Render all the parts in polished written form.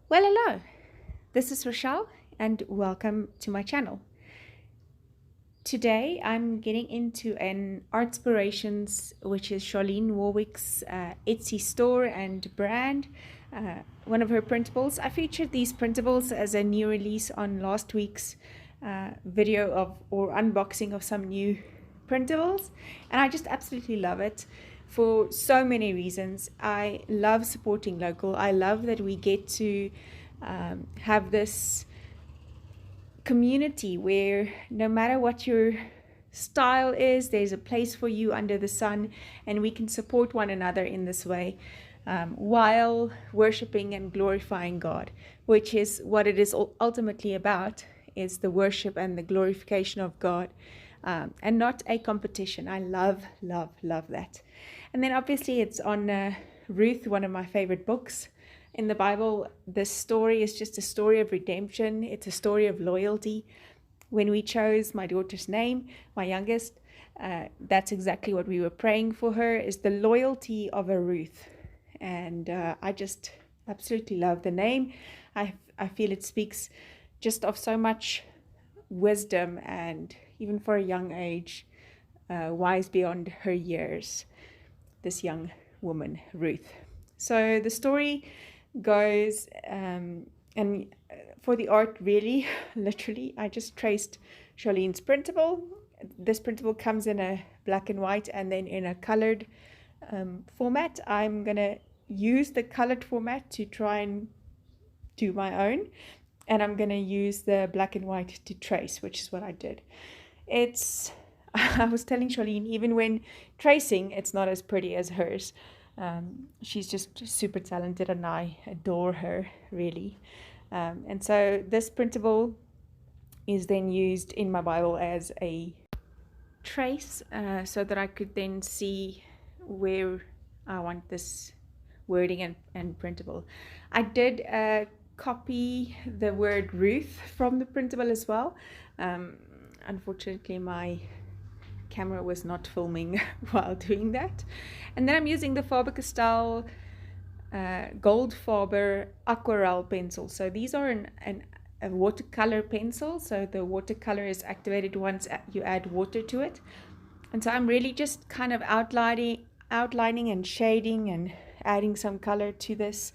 Well, hello. This is Rochelle, and welcome to my channel. Today, I'm getting into an Artspirations, which is Charlene Warwick's Etsy store and brand. One of her printables. I featured these printables as a new release on last week's video of or unboxing of some new printables, and I just absolutely love it for so many reasons. I love supporting local. I love that we get to have this community where no matter what your style is, there's a place for you under the sun, and we can support one another in this way while worshiping and glorifying God, which is what it is ultimately about, is the worship and the glorification of God, and not a competition. I love that. And then obviously it's on Ruth, one of my favorite books in the Bible. This story is just a story of redemption. It's a story of loyalty. When we chose my daughter's name, my youngest, that's exactly what we were praying for her, is the loyalty of a Ruth. And I just absolutely love the name. I feel it speaks just of so much wisdom, and even for a young age, wise beyond her years, this young woman, Ruth. So the story goes, and for the art, really, literally, I just traced Charlene's printable. This printable comes in a black and white and then in a colored format. I'm going to use the colored format to try and do my own, and I'm going to use the black and white to trace, which is what I did. I was telling Charlene, even when tracing, it's not as pretty as hers. She's just super talented, and I adore her, really. And so this printable is then used in my Bible as a trace, so that I could then see where I want this wording and printable. I did copy the word Ruth from the printable as well. Unfortunately, my camera was not filming while doing that. And then I'm using the Faber-Castell GoldFaber Aqua pencil. So these are a watercolor pencil. So the watercolor is activated once you add water to it. And so I'm really just kind of outlining and shading and adding some color to this,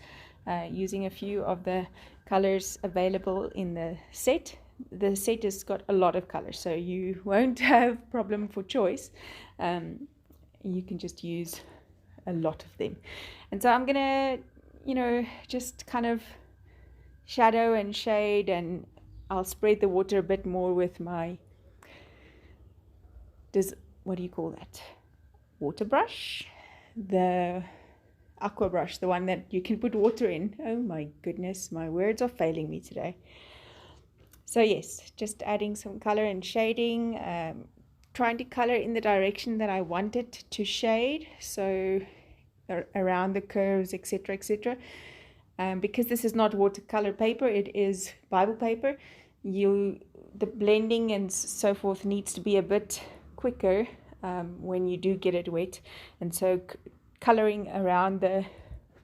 using a few of the colors available in the set. The set has got a lot of colors, so you won't have problem for choice. You can just use a lot of them. And so I'm gonna, just kind of shadow and shade, and I'll spread the water a bit more with my, what do you call that? Water brush? The aqua brush, the one that you can put water in. Oh my goodness, my words are failing me today. So yes, just adding some color and shading, trying to color in the direction that I want it to shade, so around the curves, etc., etc. Because this is not watercolor paper, it is Bible paper. The blending and so forth needs to be a bit quicker when you do get it wet, and so coloring around the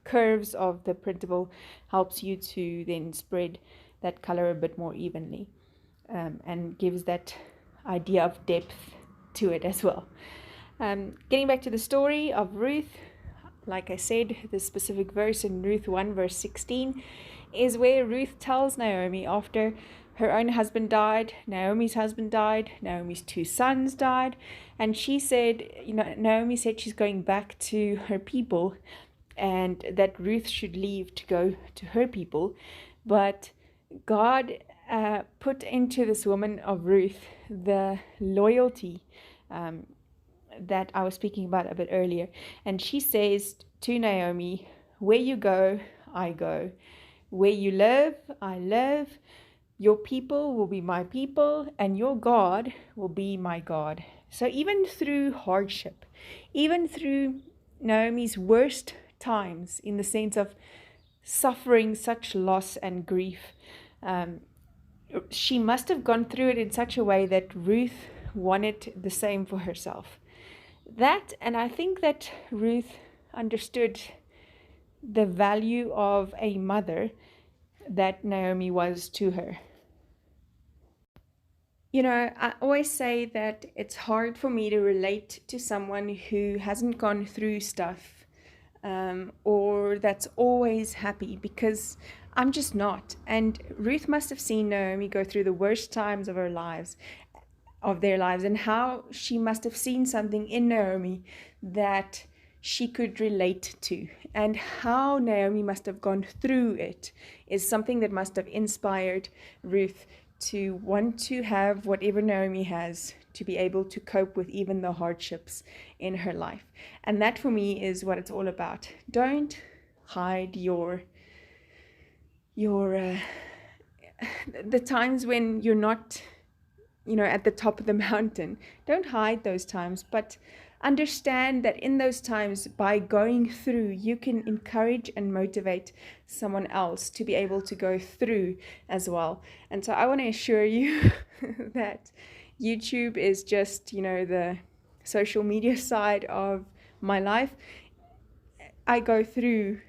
curves of the printable helps you to then spread that color a bit more evenly, and gives that idea of depth to it as well. Getting back to the story of Ruth, like I said, the specific verse in Ruth 1 verse 16 is where Ruth tells Naomi, after her own husband died, Naomi's husband died, Naomi's two sons died, and she said, Naomi said she's going back to her people, and that Ruth should leave to go to her people. But God put into this woman of Ruth the loyalty that I was speaking about a bit earlier. And she says to Naomi, where you go, I go. Where you live, I live. Your people will be my people, and your God will be my God. So even through hardship, even through Naomi's worst times, in the sense of suffering such loss and grief, she must have gone through it in such a way that Ruth wanted the same for herself. And I think that Ruth understood the value of a mother that Naomi was to her. You know, I always say that it's hard for me to relate to someone who hasn't gone through stuff, or that's always happy, because I'm just not. And Ruth must have seen Naomi go through the worst times of their lives, and how she must have seen something in Naomi that she could relate to, and how Naomi must have gone through it is something that must have inspired Ruth to want to have whatever Naomi has, to be able to cope with even the hardships in her life. And that for me is what it's all about. Don't hide the times when you're not, at the top of the mountain. Don't hide those times, but understand that in those times, by going through, you can encourage and motivate someone else to be able to go through as well. And so I want to assure you that YouTube is just, the social media side of my life. I go through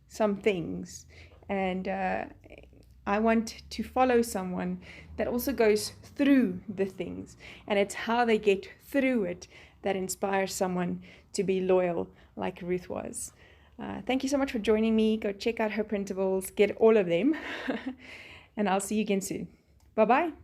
some things, and I want to follow someone that also goes through the things, and it's how they get through it that inspires someone to be loyal like Ruth was. Thank you so much for joining me. Go check out her printables, get all of them, and I'll see you again soon. Bye-bye.